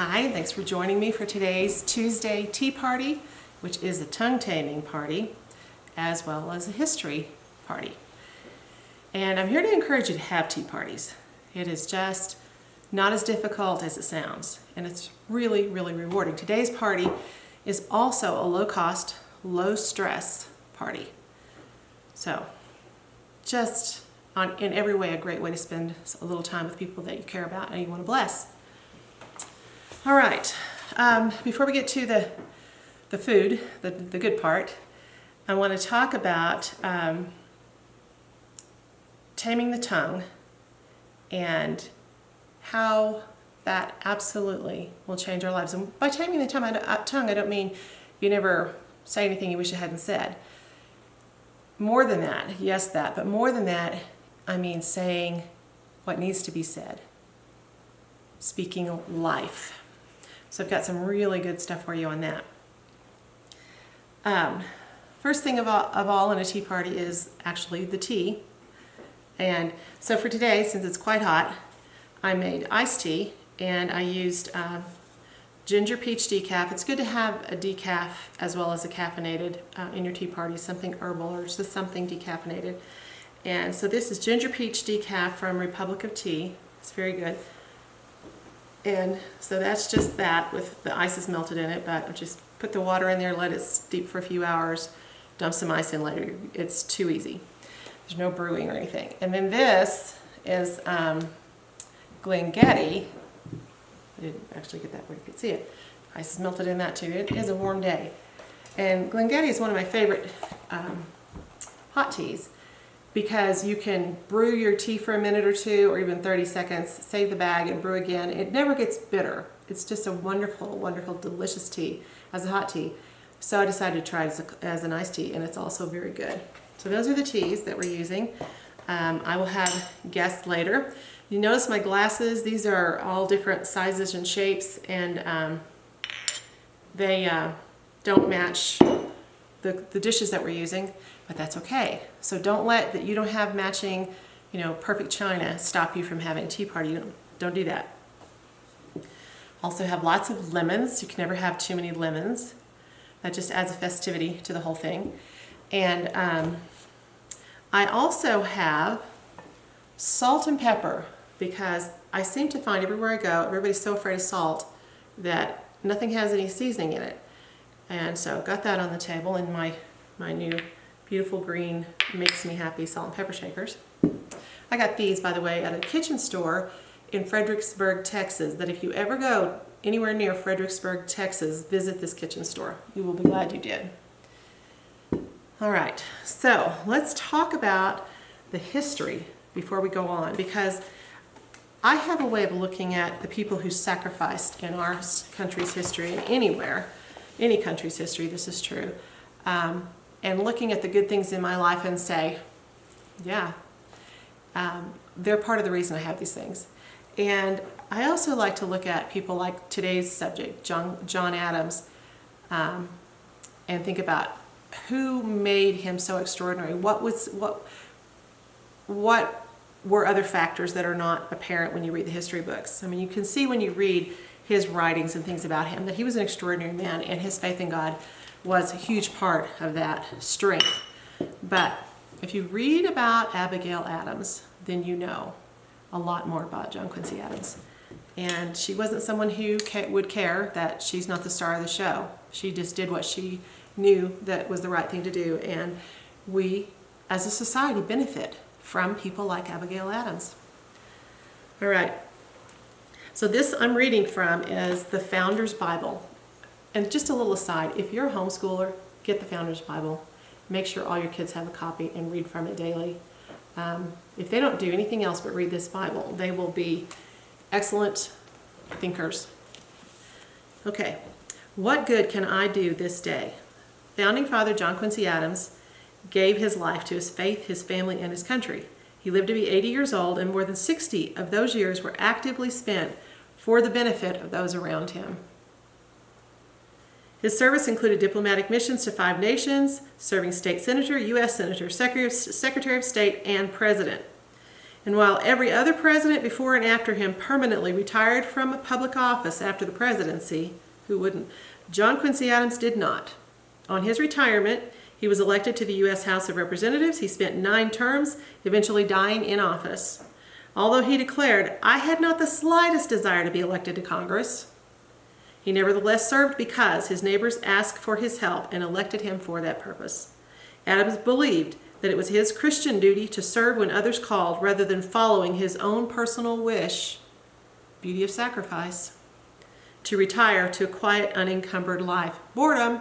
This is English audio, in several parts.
Hi, thanks for joining me for today's Tuesday tea party, which is a tongue taming party, as well as a history party. And I'm here to encourage you to have tea parties. It is just not as difficult as it sounds, and it's really, really rewarding. Today's party is also a low-cost, low-stress party. So, just in every way, a great way to spend a little time with people that you care about and you want to bless. All right, before we get to the food, the good part, I want to talk about taming the tongue and how that absolutely will change our lives. And by taming the tongue, I don't mean you never say anything you wish you hadn't said. More than that, yes, that, but more than that, I mean saying what needs to be said, speaking life. So I've got some really good stuff for you on that. First thing of all in a tea party is actually the tea. And so for today, since it's quite hot, I made iced tea and I used ginger peach decaf. It's good to have a decaf as well as a caffeinated in your tea party, something herbal or just something decaffeinated. And so this is ginger peach decaf from Republic of Tea. It's very good. And so that's just that with the ice is melted in it, but just put the water in there, let it steep for a few hours, dump some ice in later. It's too easy. There's no brewing or anything. And then this is Glengettie. I didn't actually get that where you could see it. Ice is melted in that too. It is a warm day. And Glengettie is one of my favorite hot teas because you can brew your tea for a minute or two or even 30 seconds, save the bag and brew again. It never gets bitter. It's just a wonderful, wonderful, delicious tea as a hot tea. So I decided to try it as an iced tea, and it's also very good. So those are the teas that we're using. I will have guests later. You notice my glasses, these are all different sizes and shapes, and they don't match the dishes that we're using, but that's okay. So don't let that you don't have matching, perfect china stop you from having a tea party. Don't do that. Also have lots of lemons. You can never have too many lemons. That just adds a festivity to the whole thing. And I also have salt and pepper because I seem to find everywhere I go, everybody's so afraid of salt that nothing has any seasoning in it. And so got that on the table in my new beautiful green Makes Me Happy salt and pepper shakers. I got these, by the way, at a kitchen store in Fredericksburg, Texas, that if you ever go anywhere near Fredericksburg, Texas, visit this kitchen store. You will be glad you did. All right, so let's talk about the history before we go on, because I have a way of looking at the people who sacrificed in our country's history, and anywhere, any country's history, this is true, and looking at the good things in my life and say, yeah, they're part of the reason I have these things. And I also like to look at people like today's subject, John Adams, and think about who made him so extraordinary. What were other factors that are not apparent when you read the history books? I mean, you can see when you read his writings and things about him that he was an extraordinary man, and his faith in God was a huge part of that strength. But if you read about Abigail Adams, then you know a lot more about John Quincy Adams. And she wasn't someone who would care that she's not the star of the show. She just did what she knew that was the right thing to do. And we, as a society, benefit from people like Abigail Adams. All right. So this I'm reading from is the Founder's Bible. And just a little aside, if you're a homeschooler, get the Founder's Bible. Make sure all your kids have a copy and read from it daily. If they don't do anything else but read this Bible, they will be excellent thinkers. Okay, what good can I do this day? Founding Father John Quincy Adams gave his life to his faith, his family, and his country. He lived to be 80 years old, and more than 60 of those years were actively spent for the benefit of those around him. His service included diplomatic missions to 5 nations, serving state senator, U.S. senator, secretary of state, and president. And while every other president before and after him permanently retired from a public office after the presidency, who wouldn't? John Quincy Adams did not. On his retirement, he was elected to the U.S. House of Representatives. He spent 9 terms, eventually dying in office. Although he declared, "I had not the slightest desire to be elected to Congress," he nevertheless served because his neighbors asked for his help and elected him for that purpose. Adams believed that it was his Christian duty to serve when others called rather than following his own personal wish, beauty of sacrifice, to retire to a quiet, unencumbered life. Boredom.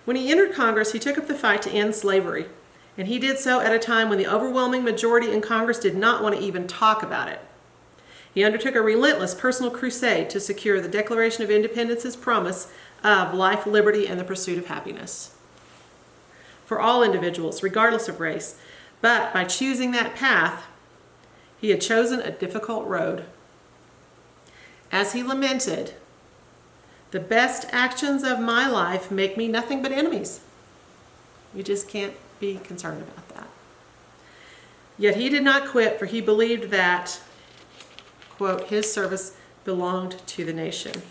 When he entered Congress, he took up the fight to end slavery, and he did so at a time when the overwhelming majority in Congress did not want to even talk about it. He undertook a relentless personal crusade to secure the Declaration of Independence's promise of life, liberty, and the pursuit of happiness for all individuals, regardless of race. But by choosing that path, he had chosen a difficult road. As he lamented, "The best actions of my life make me nothing but enemies." You just can't be concerned about that. Yet he did not quit, for he believed that, quote, his service belonged to the nation.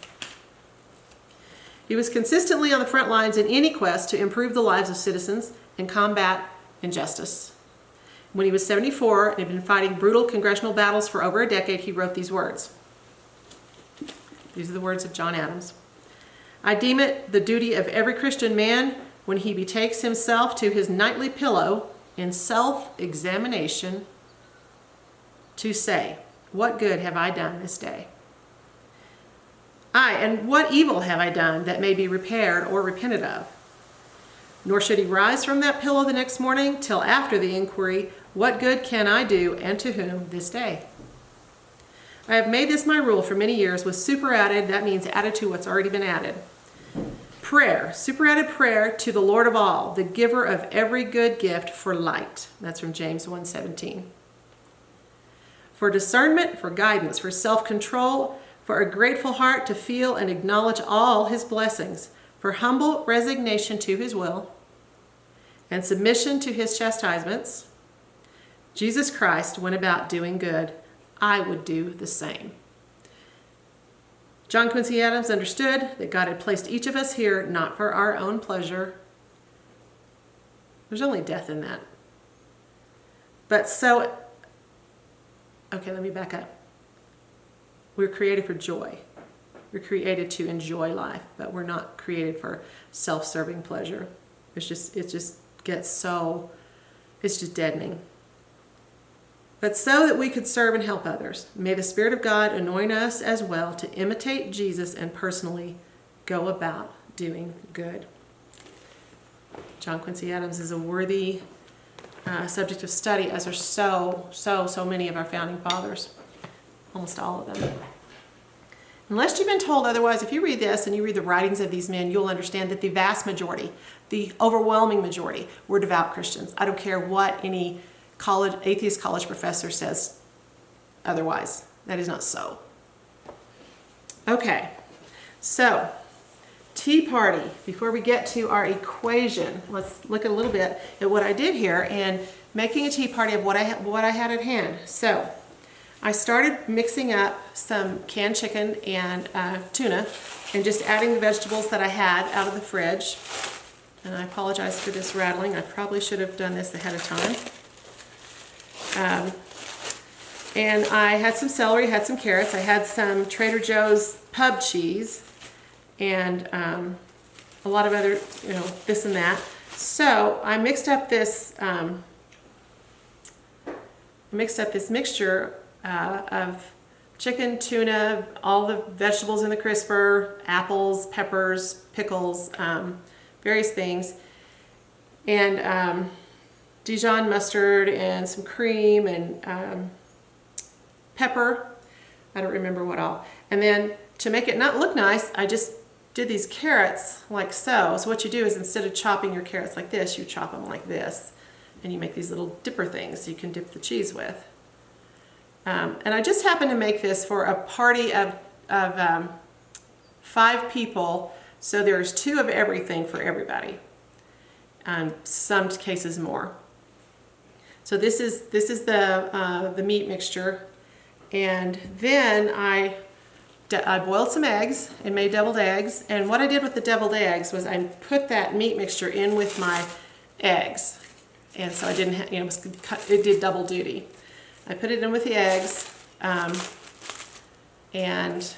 He was consistently on the front lines in any quest to improve the lives of citizens and combat injustice. When he was 74 and had been fighting brutal congressional battles for over a decade, he wrote these words. These are the words of John Adams. "I deem it the duty of every Christian man, when he betakes himself to his nightly pillow in self-examination, to say, what good have I done this day? Aye, and what evil have I done that may be repaired or repented of? Nor should he rise from that pillow the next morning till after the inquiry, what good can I do and to whom this day? I have made this my rule for many years with superadded," that means added to what's already been added, "prayer, superadded prayer to the Lord of all, the giver of every good gift for light." That's from James 1:17. "For discernment, for guidance, for self-control, for a grateful heart to feel and acknowledge all his blessings, for humble resignation to his will and submission to his chastisements. Jesus Christ went about doing good. I would do the same." John Quincy Adams understood that God had placed each of us here not for our own pleasure. There's only death in that. Okay, let me back up. We're created for joy. We're created to enjoy life, but we're not created for self-serving pleasure. It just gets so, it's just deadening. But so that we could serve and help others, may the Spirit of God anoint us as well to imitate Jesus and personally go about doing good. John Quincy Adams is a worthy subject of study, as are so many of our founding fathers, almost all of them. Unless you've been told otherwise, if you read this and you read the writings of these men, you'll understand that the vast majority, the overwhelming majority, were devout Christians. I don't care what any atheist college professor says otherwise. That is not so. Okay, so tea party. Before we get to our equation, let's look a little bit at what I did here and making a tea party of what I had at hand. So I started mixing up some canned chicken and tuna and just adding the vegetables that I had out of the fridge. And I apologize for this rattling. I probably should have done this ahead of time. And I had some celery, had some carrots, I had some Trader Joe's pub cheese, and a lot of other, this and that. So I mixed up this mixture of chicken, tuna, all the vegetables in the crisper, apples, peppers, pickles, various things, and Dijon mustard and some cream and pepper. I don't remember what all. And then to make it not look nice, I just did these carrots like so. So what you do is instead of chopping your carrots like this, you chop them like this. And you make these little dipper things you can dip the cheese with. And I just happened to make this for a party of 5 people. So there's 2 of everything for everybody. Some cases more. So this is the meat mixture, and then I boiled some eggs and made deviled eggs. And what I did with the deviled eggs was I put that meat mixture in with my eggs, and so I didn't, it did double duty. I put it in with the eggs, and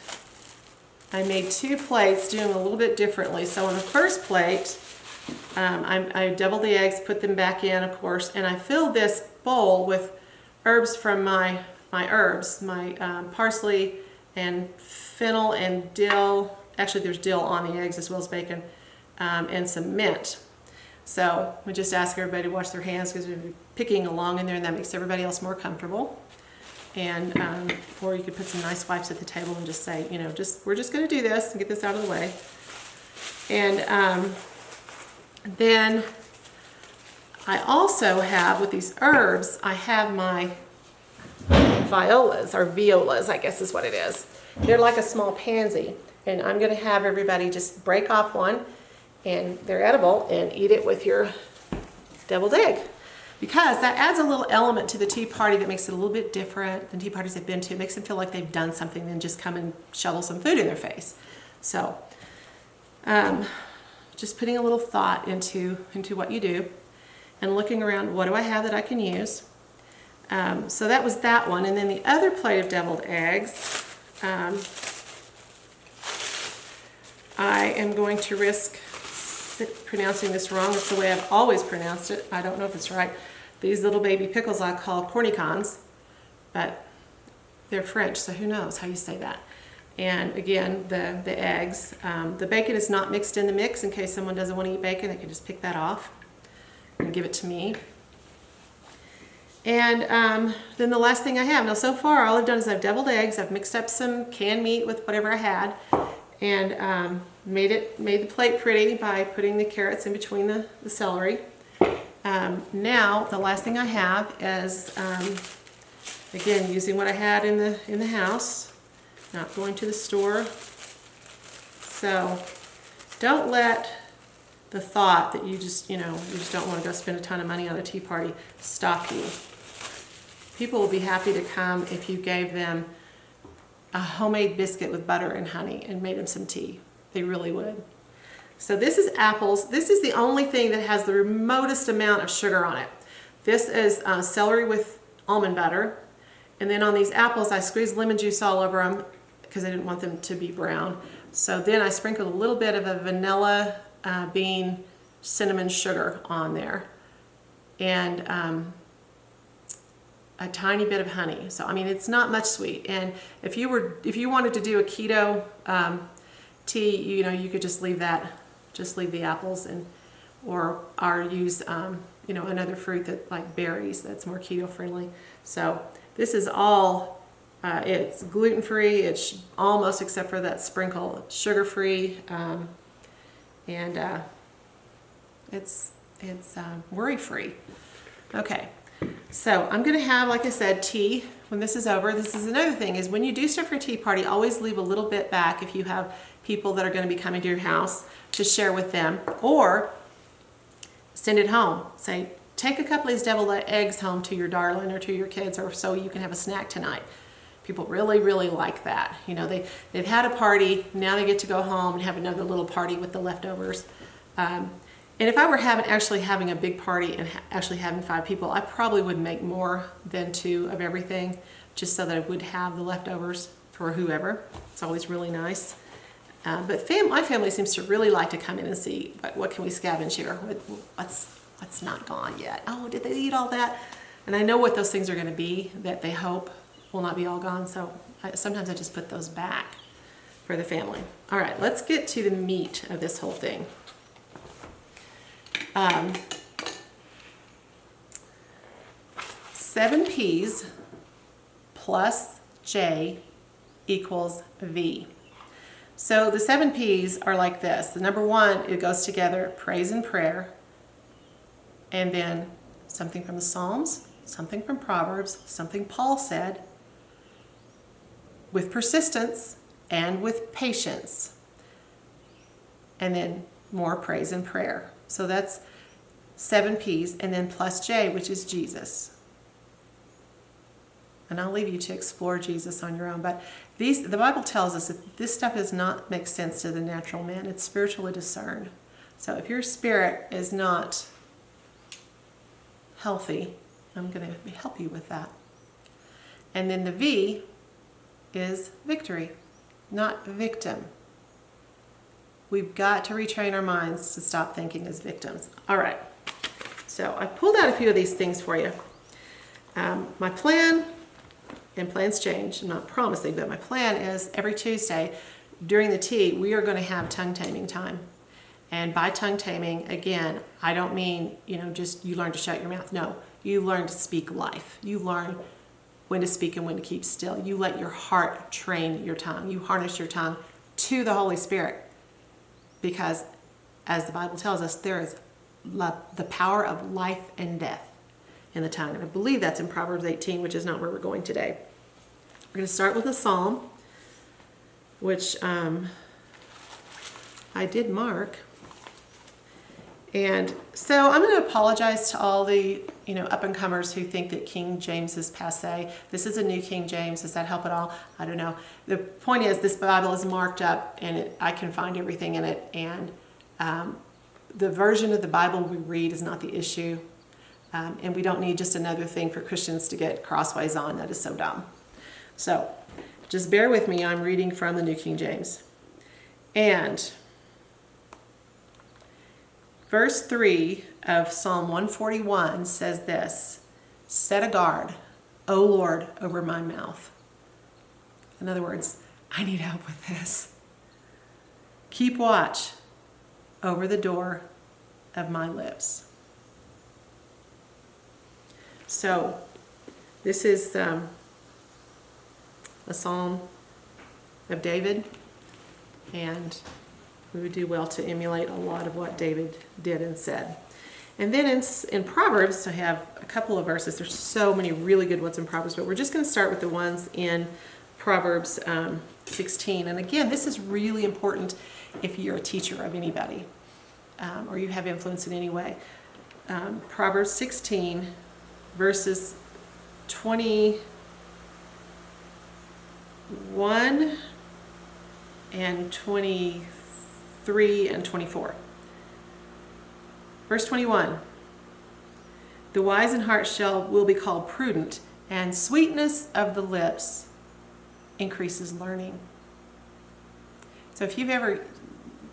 I made 2 plates, doing them a little bit differently. So on the first plate, I doubled the eggs, put them back in, of course, and I filled this bowl with herbs from my herbs, parsley and fennel and dill. Actually, there's dill on the eggs as well as bacon, and some mint. So we just ask everybody to wash their hands because we're picking along in there, and that makes everybody else more comfortable. And or you could put some nice wipes at the table and just say, we're just going to do this and get this out of the way. And then I also have, with these herbs, I have my violas, or violas, I guess is what it is. They're like a small pansy, and I'm going to have everybody just break off one, and they're edible, and eat it with your deviled egg, because that adds a little element to the tea party that makes it a little bit different than tea parties I've been to. It makes them feel like they've done something than just come and shovel some food in their face. So just putting a little thought into what you do, and looking around, what do I have that I can use? So that was that one. And then the other plate of deviled eggs, I am going to risk pronouncing this wrong. It's the way I've always pronounced it. I don't know if it's right. These little baby pickles I call cornichons, but they're French, so who knows how you say that. And again, the eggs. The bacon is not mixed in the mix. In case someone doesn't want to eat bacon, they can just pick that off and give it to me. And then the last thing I have, now so far all I've done is I've deviled eggs, I've mixed up some canned meat with whatever I had, and made the plate pretty by putting the carrots in between the celery. Now the last thing I have is, again, using what I had in the house, not going to the store. So don't let the thought that you just don't want to go spend a ton of money on a tea party stop you. People will be happy to come if you gave them a homemade biscuit with butter and honey and made them some tea. They really would. So this is apples. This is the only thing that has the remotest amount of sugar on it. This is celery with almond butter. And then on these apples, I squeezed lemon juice all over them because I didn't want them to be brown. So then I sprinkled a little bit of a vanilla bean cinnamon sugar on there, and a tiny bit of honey. So I mean, it's not much sweet. And if you wanted to do a keto tea, you could just leave the apples or use another fruit that, like berries, that's more keto friendly. So this is all it's gluten free. It's almost, except for that sprinkle, sugar free. And it's worry-free. Okay, so I'm going to have, like I said, tea when this is over. This is another thing, is when you do stuff for a tea party, always leave a little bit back if you have people that are going to be coming to your house to share with them, or send it home. Say, take a couple of these deviled eggs home to your darling or to your kids, or so you can have a snack tonight. People really, really like that. They've had a party, now they get to go home and have another little party with the leftovers. And if I were actually having a big party and actually having 5 people, I probably would make more than 2 of everything, just so that I would have the leftovers for whoever. It's always really nice. But my family seems to really like to come in and see what can we scavenge here. What's not gone yet? Oh, did they eat all that? And I know what those things are going to be that they hope will not be all gone, so sometimes I just put those back for the family. All right, let's get to the meat of this whole thing. 7 P's plus J equals V. So the 7 P's are like this. The number 1, it goes together, praise and prayer, and then something from the Psalms, something from Proverbs, something Paul said, with persistence and with patience, and then more praise and prayer. So that's 7 P's, and then plus J, which is Jesus. And I'll leave you to explore Jesus on your own. But the Bible tells us that this stuff does not make sense to the natural man. It's spiritually discerned. So if your spirit is not healthy, I'm going to help you with that. And then the V is victory, not victim. We've got to retrain our minds to stop thinking as victims. All right. So I pulled out a few of these things for you. My plan, and plans change, I'm not promising, but my plan is every Tuesday during the tea, we are going to have tongue taming time. And by tongue taming, again, I don't mean, just you learn to shut your mouth. No, you learn to speak life. You learn when to speak and when to keep still. You let your heart train your tongue. You harness your tongue to the Holy Spirit. Because as the Bible tells us, there is the power of life and death in the tongue. And I believe that's in Proverbs 18, which is not where we're going today. We're going to start with a psalm, which I did mark. And so I'm going to apologize to all the up-and-comers who think that King James is passé. This is a new King James. Does that help at all? I don't know. The point is, this Bible is marked up, and I can find everything in it. And the version of the Bible we read is not the issue. And we don't need just another thing for Christians to get crossways on. That is so dumb. So just bear with me. I'm reading from the New King James. And verse 3 of Psalm 141 says this: "Set a guard, O Lord, over my mouth." In other words, I need help with this. "Keep watch over the door of my lips." So this is a psalm of David, and we would do well to emulate a lot of what David did and said. And then in Proverbs, I have a couple of verses. There's so many really good ones in Proverbs, but we're just going to start with the ones in Proverbs 16. And again, this is really important if you're a teacher of anybody or you have influence in any way. Proverbs 16, verses 21 and 23 and 24. Verse 21, "The wise in heart will be called prudent, and sweetness of the lips increases learning." So if you've ever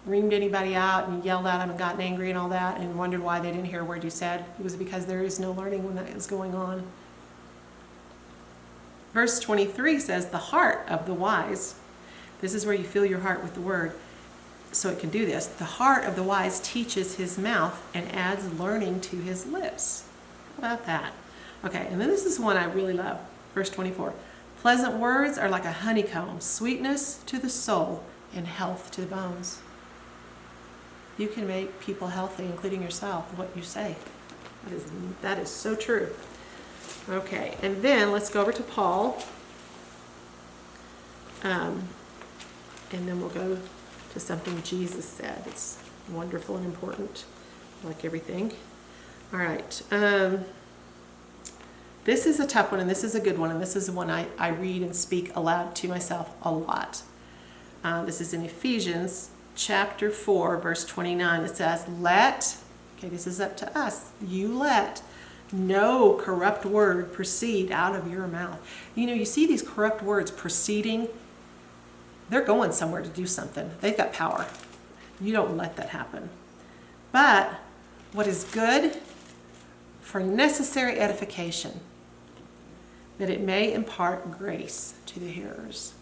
reamed anybody out and yelled at them and gotten angry and all that and wondered why they didn't hear a word you said, it was because there is no learning when that is going on. Verse 23 says, "The heart of the wise," this is where you fill your heart with the word so it can do this, "the heart of the wise teaches his mouth and adds learning to his lips." How about that? Okay, and then this is one I really love. Verse 24, "Pleasant words are like a honeycomb, sweetness to the soul and health to the bones." You can make people healthy, including yourself, what you say. That is so true. Okay, and then let's go over to Paul. And then we'll go to something Jesus said. It's wonderful and important, like everything. All right. This is a tough one, and this is a good one, and this is the one I read and speak aloud to myself a lot. This is in Ephesians chapter 4, verse 29. It says, this is up to us, "You let no corrupt word proceed out of your mouth." You see these corrupt words proceeding, they're going somewhere to do something. They've got power. You don't let that happen. "But what is good for necessary edification, that it may impart grace to the hearers."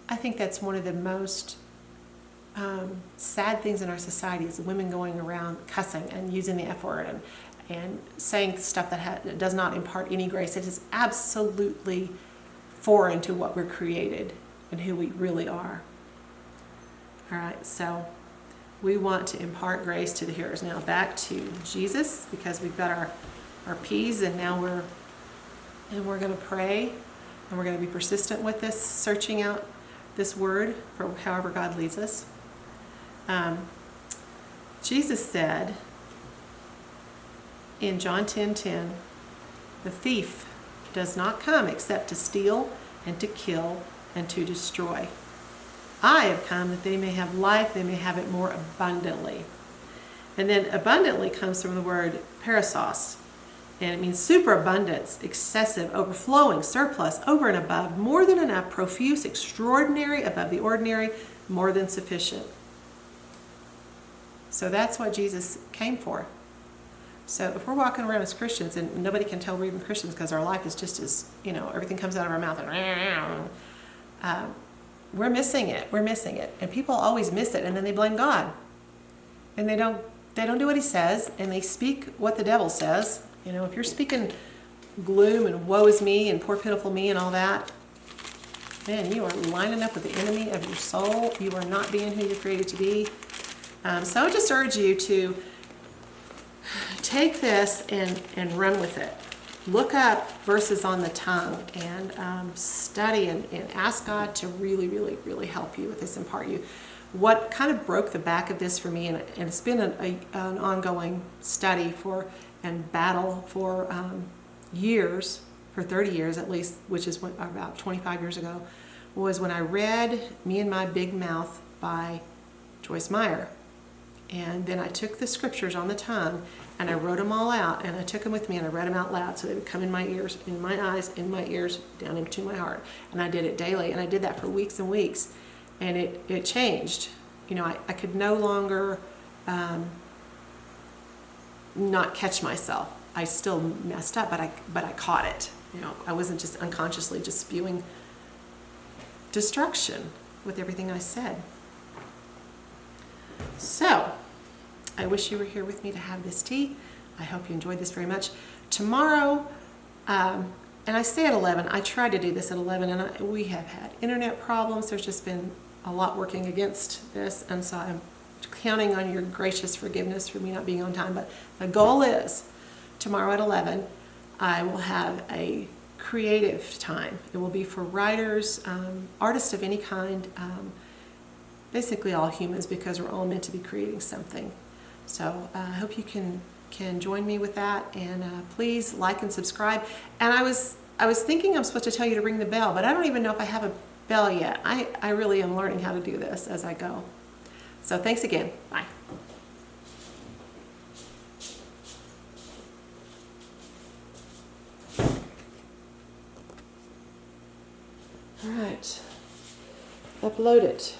I think that's one of the most sad things in our society is women going around cussing and using the F word and saying stuff that does not impart any grace. It is absolutely foreign to what we're created and who we really are. All right, so we want to impart grace to the hearers. Now back to Jesus, because we've got our P's, and now we're going to pray, and we're going to be persistent with this, searching out this word for however God leads us. Jesus said in John 10:10, "The thief does not come except to steal and to kill and to destroy. I have come that they may have life, they may have it more abundantly. And then abundantly comes from the word parasos. And it means superabundance, excessive, overflowing, surplus, over and above, more than enough, profuse, extraordinary, above the ordinary, more than sufficient. So that's what Jesus came for. So if we're walking around as Christians, and nobody can tell we're even Christians because our life is just as, everything comes out of our mouth and we're missing it. We're missing it. And people always miss it, and then they blame God. And they don't do what he says, and they speak what the devil says. If you're speaking gloom and woe is me and poor pitiful me and all that, man, you are lining up with the enemy of your soul. You are not being who you're created to be. So I just urge you to take this and run with it. Look up verses on the tongue and study and ask God to really, really, really help you with this, impart you. What kind of broke the back of this for me, and it's been an ongoing study and battle for years, for 30 years at least, which is about 25 years ago, was when I read Me and My Big Mouth by Joyce Meyer. And then I took the scriptures on the tongue and I wrote them all out, and I took them with me and I read them out loud so they would come in my ears, in my eyes, in my ears, down into my heart. And I did it daily, and I did that for weeks and weeks, and it changed. I could no longer not catch myself. I still messed up, but I caught it. I wasn't just unconsciously just spewing destruction with everything I said. So, I wish you were here with me to have this tea. I hope you enjoyed this very much. Tomorrow, and I stay at 11. I tried to do this at 11, and we have had internet problems. There's just been a lot working against this, and so I'm counting on your gracious forgiveness for me not being on time. But the goal is, tomorrow at 11, I will have a creative time. It will be for writers, artists of any kind, basically all humans, because we're all meant to be creating something. So I hope you can join me with that, and please like and subscribe. And I was thinking I'm supposed to tell you to ring the bell, but I don't even know if I have a bell yet. I really am learning how to do this as I go. So thanks again. Bye. All right. Upload it.